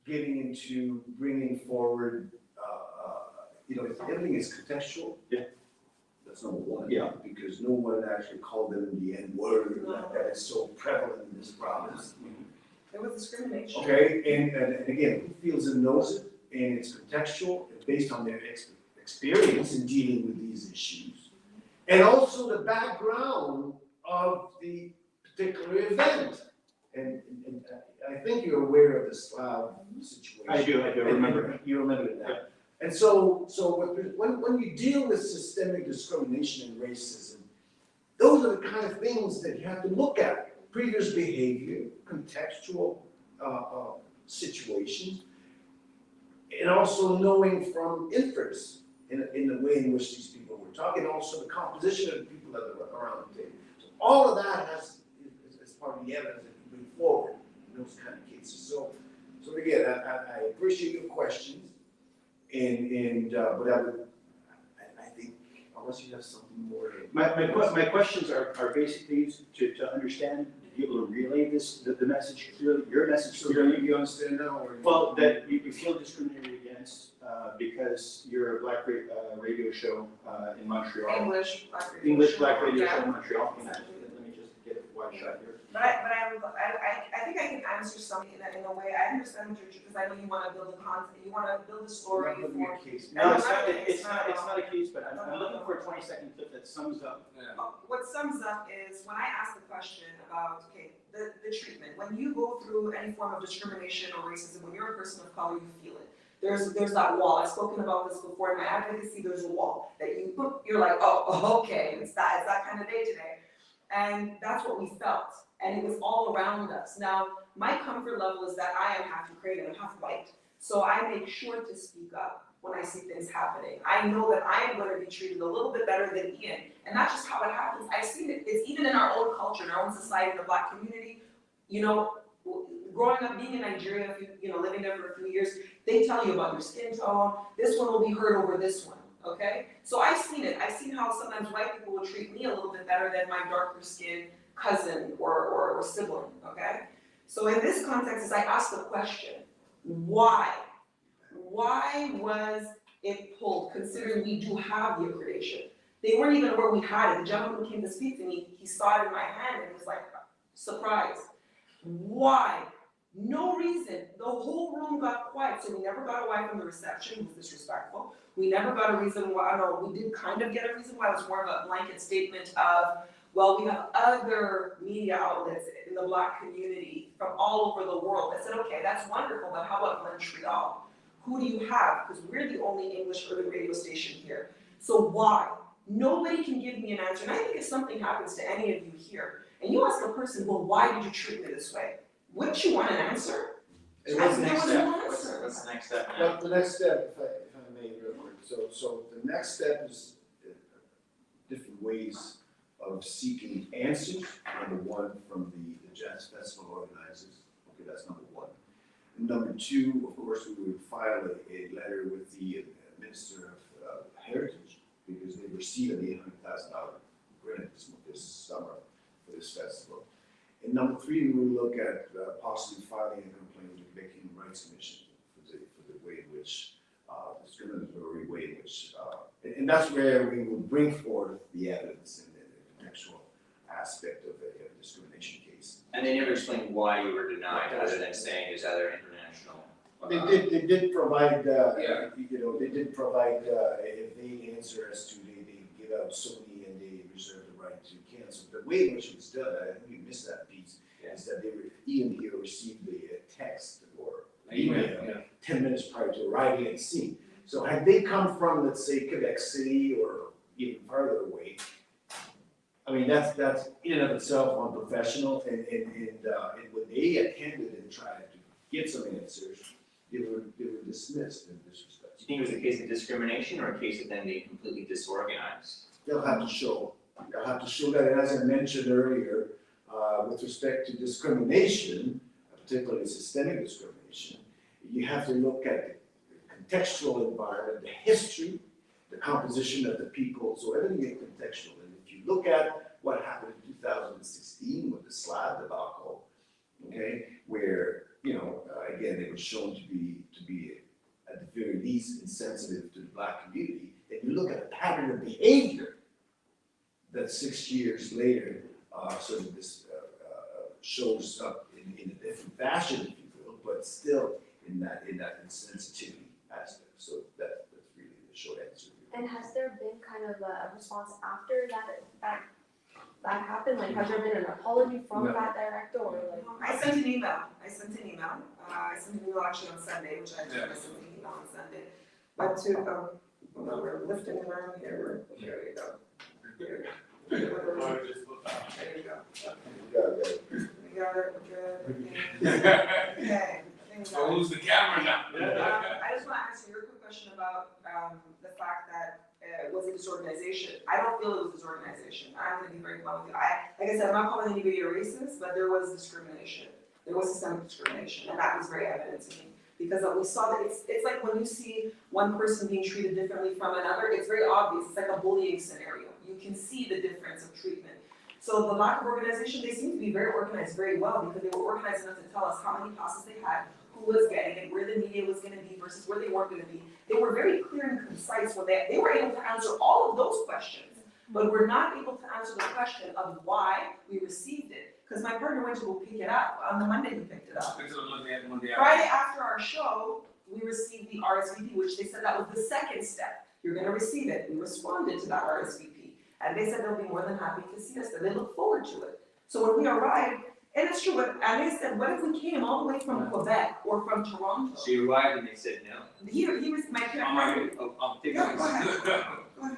S3: getting into bringing forward, if everything is contextual.
S6: Yeah.
S3: That's number one.
S6: Yeah.
S3: Because no one actually called them the N-word, that is so prevalent in this province.
S2: There was discrimination.
S3: Okay, and again, who feels and knows it, and it's contextual, and based on their experience in dealing with these issues. And also the background of the particular event. And I think you're aware of the Slav situation.
S6: I do remember.
S3: You remember that. Yeah. And so when you deal with systemic discrimination and racism, those are the kind of things that you have to look at. Previous behavior, contextual situations, and also knowing from inference in the way in which these people were talking, also the composition of the people that were around the table. So all of that is part of the evidence that you bring forward in those kind of cases. So again, I appreciate your questions, but I think unless you have something more.
S6: My questions are basically to understand, to be able to relay the message clearly, your message
S3: So
S6: clearly.
S3: you understand now, or?
S6: Well, that you feel discriminated against, because you're a black radio show in Montreal.
S2: English,
S6: English black radio
S2: Yeah.
S6: show in Montreal. Let me just get a wide shot here.
S2: But I think I can answer something in a way. I understand what you're, because I know you wanna build a content, you wanna build a story
S3: Not looking
S2: for.
S3: at case.
S6: No, it's
S2: not
S6: not a case, but I'm looking for a 20-second clip that sums up.
S1: Yeah.
S2: What sums up is when I ask the question about, okay, the treatment, when you go through any form of discrimination or racism, when you're a person of color, you feel it. There's that wall. I've spoken about this before in my advocacy. There's a wall that you're like, oh, okay, it's that kind of day today. And that's what we felt. And it was all around us. Now, my comfort level is that I am half Ukrainian and half white. So I make sure to speak up when I see things happening. I know that I am going to be treated a little bit better than Ian. And that's just how it happens. I've seen it, it's even in our own culture, in our own society, in the Black community. You know, growing up, being in Nigeria, living there for a few years, they tell you about your skin tone. This one will be heard over this one, okay? So I've seen it. I've seen how sometimes white people will treat me a little bit better than my darker skinned cousin or sibling, okay? So in this context, as I ask the question, why? Why was it pulled, considering we do have the accreditation? They weren't even aware we had it. The gentleman who came to speak to me, he saw it in my hand and he was like, surprised. Why? No reason. The whole room got quiet, so we never got away from the reception. It was disrespectful. We never got a reason why. No, we did kind of get a reason why. It was more of a blanket statement of, well, we have other media outlets in the Black community from all over the world. I said, okay, that's wonderful, but how about Montreal? Who do you have? Because we're the only English urban radio station here. So why? Nobody can give me an answer. And I think if something happens to any of you here, and you ask a person, well, why did you treat me this way? Wouldn't you want an answer?
S7: What's the
S2: There
S7: next
S2: was
S7: step?
S2: no
S7: What's
S2: answer.
S7: the next step now?
S3: Well, the next step, if I may, real quick, so the next step is different ways of seeking answers. Number one, from the Jazz Festival organizers, okay, that's number one. And number two, of course, we would file a letter with the Minister of Heritage, because they received an $800,000 grant this summer for this festival. And number three, we will look at possibly filing a complaint with the Human Rights Commission for the way in which, discriminatory way in which, and that's where we will bring forth the evidence and the contextual aspect of a discrimination case.
S7: And they never explained why you were denied, other than saying there's other international.
S3: They did provide,
S1: Yeah.
S3: they did provide a vague answer as to they give out so many and they reserve the right to cancel. The way in which it was done, I think we missed that piece, is that Ian here received a text or email 10 minutes prior to arriving at scene. So had they come from, let's say, Quebec City or even farther away, I mean, that's in and of itself unprofessional, and when they attended and tried to get some answers, they were dismissed in this respect.
S7: Do you think it was a case of discrimination or a case of them being completely disorganized?
S3: They'll have to show that, and as I mentioned earlier, with respect to discrimination, particularly systemic discrimination, you have to look at the contextual environment, the history, the composition of the people, so everything is contextual. And if you look at what happened in 2016 with the Slav debacle, okay, where, again, it was shown to be at the very least insensitive to the Black community, and you look at a pattern of behavior that 6 years later, sort of this shows up in a different fashion, if you will, but still in that insensitivity aspect. So that's really the short answer.
S5: And has there been kind of a response after that happened? Like, has there been an apology from
S1: No.
S5: that director or like?
S2: I sent an email. I sent an email actually on Sunday, which I sent an email on Sunday. But hold on, we're lifting around here. Here we go. There you go. We got it, good. Okay.
S1: So who's the camera now?
S2: I just want to answer your quick question about the fact that was it disorganization? I don't feel it was disorganization. I'm going to be very blunt with you. Like I said, I'm not calling anybody a racist, but there was discrimination. There was systemic discrimination, and that was very evident to me. Because we saw that it's like when you see one person being treated differently from another, it's very obvious. It's like a bullying scenario. You can see the difference of treatment. So the lack of organization, they seem to be very organized very well, because they were organized enough to tell us how many classes they had, who was getting it, where the media was gonna be versus where they weren't gonna be. They were very clear and concise when they were able to answer all of those questions, but were not able to answer the question of why we received it. Because my partner went to go pick it up, on the Monday he picked it up.
S1: It's a Monday
S2: Friday after our show, we received the RSVP, which they said that was the second step. You're gonna receive it. We responded to that RSVP. And they said they'll be more than happy to see us, that they look forward to it. So when we arrived, and it's true, and they said, what if we came all the way from Quebec or from Toronto?
S7: So you arrived and they said no?
S2: He was, my
S1: I'm
S2: parent.
S7: Take
S2: Yeah,
S7: it.
S2: go ahead. Go ahead.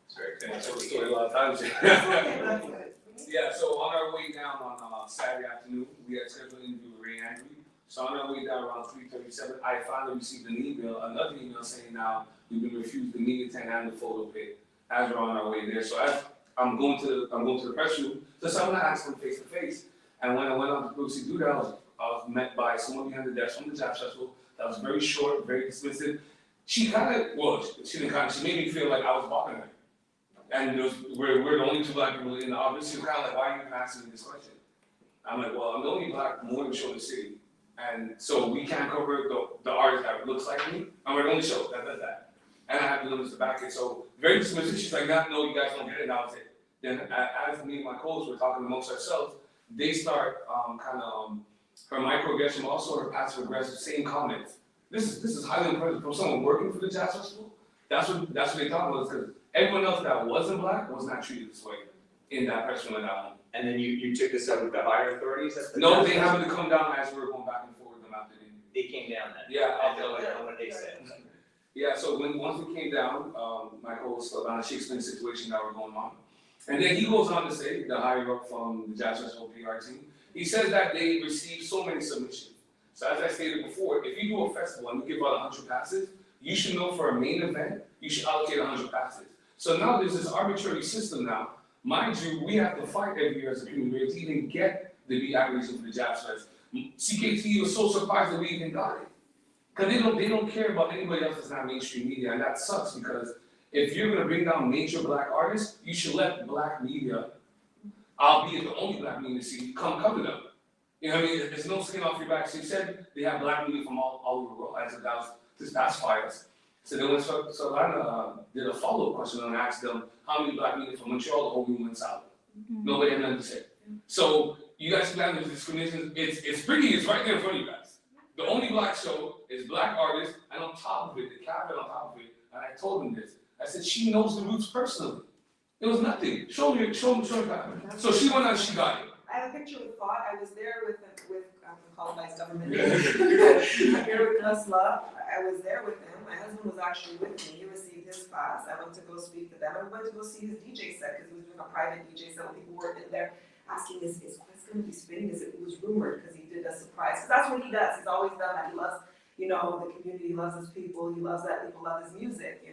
S7: Sorry,
S1: I told the story a lot of times.
S2: It's okay, that's good.
S1: Yeah, so on our way down on Saturday afternoon, we had scheduled an interview with Ray Andrew. So on our way down around 3:37, I finally received another email saying now we've been refused the media tent and the photo pit as we're on our way there. So as I'm going to the press room, so someone asked them face to face. And when I went on to proceed to do that, I was met by someone behind the desk from the Jazz Festival that was very short, very dismissive. She made me feel like I was bothering her. And we're the only two black people in the office. She was kind of like, why are you even asking me this question? I'm like, well, I'm the only black morning show in the city. And so we can't cover the artist that looks like me. And we're the only show that does that. And I have to notice to back it. So very dismissive. She's like, no, you guys don't get it. And that was it. Then as me and my co-hosts were talking amongst ourselves, they start her microaggression, also her passive aggressive, same comments. This is highly impressive from someone working for the Jazz Festival. That's what they thought was, because everyone else that wasn't black was not treated this way in that press room and that home.
S7: And then you took this up with the higher authorities?
S1: No, they happened to come down as we were going back and forth with them after the interview.
S7: They came down then?
S1: Yeah,
S7: And what did they say?
S1: Yeah, so once we came down, my co-host, she explained the situation that were going on. And then he goes on to say, the higher up from the Jazz Festival PR team, he says that they received so many submissions. So as I stated before, if you do a festival and you give out 100 passes, you should know for a main event, you should allocate 100 passes. So now there's this arbitrary system now. Mind you, we have to fight every year as a community to even get the B aggregation for the Jazz Fest. CKT was so surprised that we even got it. Because they don't care about anybody else that's not mainstream media, and that sucks because if you're gonna bring down major black artists, you should let black media, albeit the only black media in the city, come cover them. You know what I mean? There's no skin off your back. So you said they have black media from all over the world, as it does this past fires. So then when Solana did a follow-up question and asked them how many black media from Montreal, the whole room went silent. Nobody had nothing to say. So you guys can have this discrimination. It's pretty, it's right there in front of you guys. The only black show is black artists, and on top of it, the cabinet on top of it, and I told them this. I said, she knows the roots personally. It was nothing. Show me that. So she went out, she got it.
S2: I have a picture with Thought. I was there with colonized government.
S1: Yeah.
S2: Here with Tesla. I was there with him. My husband was actually with me. He received his pass. I went to go speak to them. I went to go see his DJ set because he was doing a private DJ set. People were in there asking, is Quest going to be spinning? It was rumored because he did a surprise. Because that's what he does. He's always done that. He loves, the community. He loves his people. He loves that people love his music,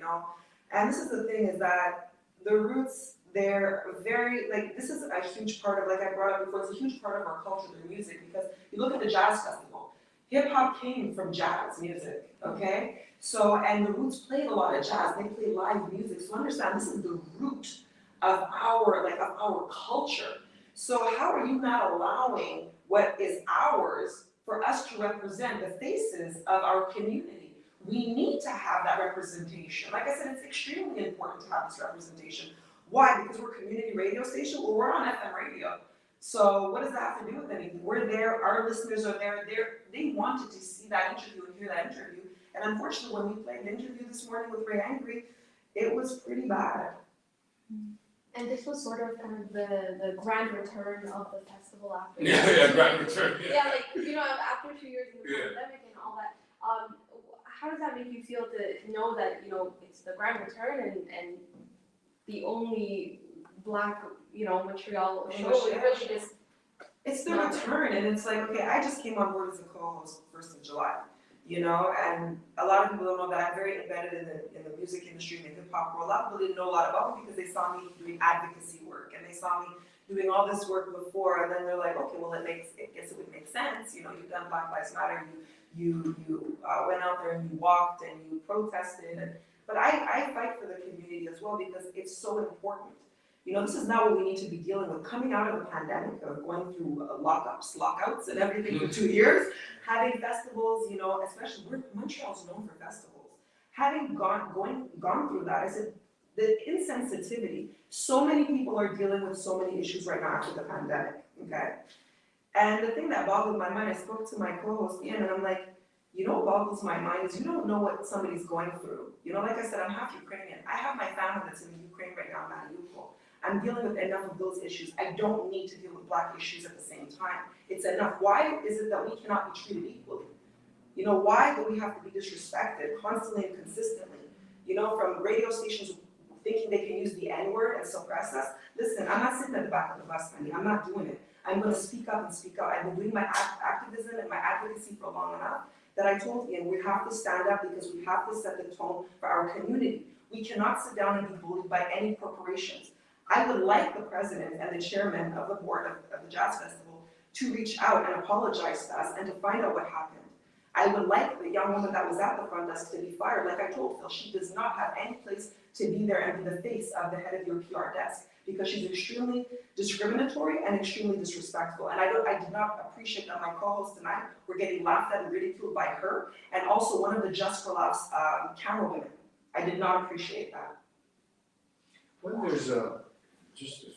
S2: And this is the thing is that the roots, they're very, this is a huge part of, like I brought up before, it's a huge part of our culture, their music, because you look at the Jazz Festival, hip hop came from jazz music, okay? So, and the Roots played a lot of jazz, they play live music, so understand this is the root of our culture. So how are you not allowing what is ours for us to represent the faces of our community? We need to have that representation. Like I said, it's extremely important to have this representation. Why? Because we're a community radio station? Well, we're on FM radio. So what does that have to do with anything? We're there, our listeners are there, they wanted to see that interview and hear that interview. And unfortunately, when we played the interview this morning with Ray Angry, it was pretty bad.
S5: And this was sort of kind of the grand return of the festival after.
S1: Grand return.
S5: Yeah, after 2 years in the
S1: Yeah.
S5: pandemic and all that. How does that make you feel to know that, it's the grand return and the only black, Montreal show is really just.
S2: It's the return, and it's like, okay, I just came on board as a co-host 1st of July, and a lot of people don't know that I'm very embedded in the music industry and the hip hop world. A lot of people didn't know a lot about me because they saw me doing advocacy work, and they saw me doing all this work before, and then they're like, okay, well, I guess it would make sense, you've done Black Lives Matter, you went out there and you walked and you protested, but I fight for the community as well because it's so important. You know, this is not what we need to be dealing with, coming out of a pandemic, of going through lockups, lockouts and everything for 2 years, having festivals, you know, especially, Montreal's known for festivals. Having gone through that, I said, the insensitivity, so many people are dealing with so many issues right now after the pandemic, okay? And the thing that boggled my mind, I spoke to my co-host Ian, and I'm like, you know what boggles my mind is you don't know what somebody's going through. You know, like I said, I'm half Ukrainian. I have my family that's in Ukraine right now, Mariupol. I'm dealing with enough of those issues. I don't need to deal with Black issues at the same time. It's enough. Why is it that we cannot be treated equally? You know, why do we have to be disrespected constantly and consistently? You know, from radio stations thinking they can use the N-word and suppress us. Listen, I'm not sitting at the back of the bus, honey. I'm not doing it. I'm going to speak up and speak out. I've been doing my activism and my advocacy for long enough that I told Ian, we have to stand up because we have to set the tone for our community. We cannot sit down and be bullied by any corporations. I would like the president and the chairman of the board of the Jazz Festival to reach out and apologize to us and to find out what happened. I would like the young woman that was at the front desk to be fired. Like I told Phil, she does not have any place to be there and be the face of the head of your PR desk because she's extremely discriminatory and extremely disrespectful. And I did not appreciate that my co-hosts tonight were getting laughed at and ridiculed by her and also one of the Just for Laughs camera women. I did not appreciate that.
S8: When there's just to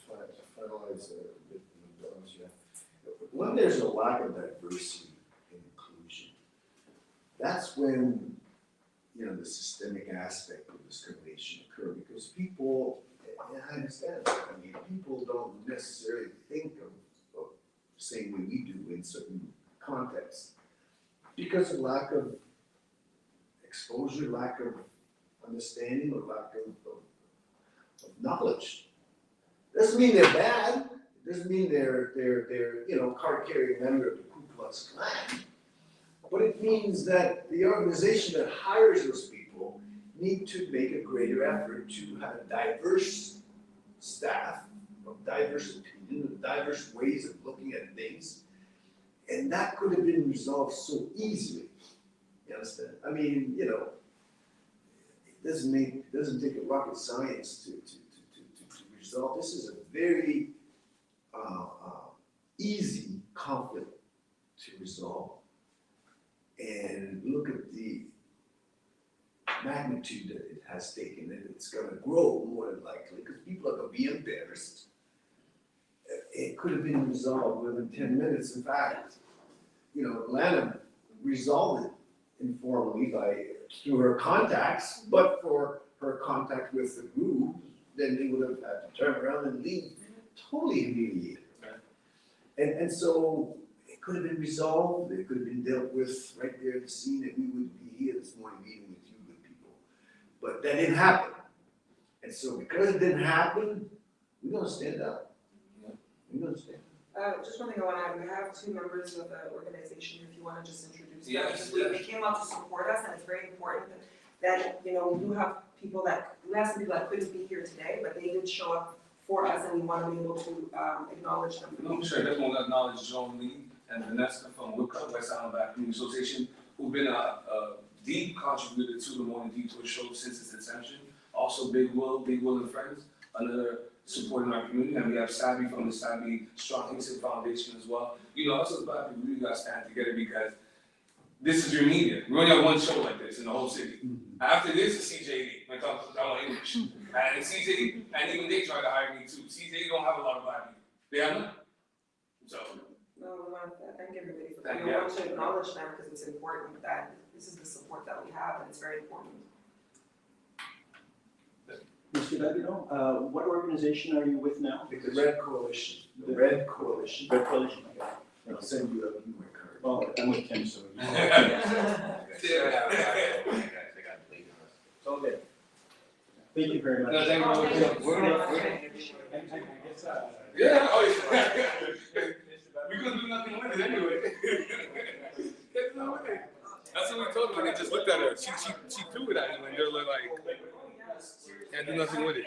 S8: finalize a bit of those, when there's a lack of diversity and inclusion, that's when, you know, the systemic aspect of discrimination occur because people, and I understand that, I mean, people don't necessarily think of the same way we do in certain contexts because of lack of exposure, lack of understanding, or lack of knowledge. Doesn't mean they're bad. It doesn't mean they're you know, card-carrying member of the Ku Klux Klan. But it means that the organization that hires those people need to make a greater effort to have a diverse staff of diverse opinions, of diverse ways of looking at things. And that could have been resolved so easily. You understand? I mean, you know, it doesn't take a rocket science to resolve. This is a very easy conflict to resolve. And look at the magnitude that it has taken, and it's going to grow more than likely because people are going to be embarrassed. It could have been resolved within 10 minutes. In fact, you know, Atlanta resolved it informally through her contacts, but for her contact with the group, then they would have had to turn around and leave, totally humiliated. And so it could have been resolved, it could have been dealt with right there at the scene, and we would be here this morning meeting with you good people. But that didn't happen. And so because it didn't happen, we're gonna stand up. We're gonna stand up.
S2: Just one thing I want to add, we have two members of the organization, if you want to just introduce them.
S1: Yes,
S2: Because they came out to support us, and it's very important that, you know, we do have people that, we have some people that couldn't be here today, but they did show up for us, and we want to be able to acknowledge them.
S1: No, I'm sure I definitely want to acknowledge Joan Lee and Vanessa from West Island Black Community Association, who've been a deep contributor to the Morning Detour show since its inception. Also Big Will and Friends, another supporting our community, and we have Savvy from the Savvy Strong Kingston Foundation as well. You know, us as Black people really got to stand together because this is your media. We only have one show like this in the whole city. After this is CJD, when it comes to English. And CJD, and even they try to hire me too. CJD don't have a lot of Black people. They have none. So.
S2: No, we want to thank everybody for
S1: Thank
S2: coming.
S1: you.
S2: I want to acknowledge them because it's important that this is the support that we have, and it's very important.
S6: Mr. Davino, what organization are you with now?
S8: The Red Coalition, the Red Coalition.
S6: Red Coalition, okay.
S8: I'll send you a my card.
S6: Well, I'm with Tim, so. Okay. Thank you very much.
S1: No, thank you.
S2: Oh, thank you.
S1: We're gonna- Yeah, oh yeah. We couldn't do nothing with it anyway. There's no way. That's what we told them. They just looked at her. She threw it at him, and they're like, can't do nothing with it.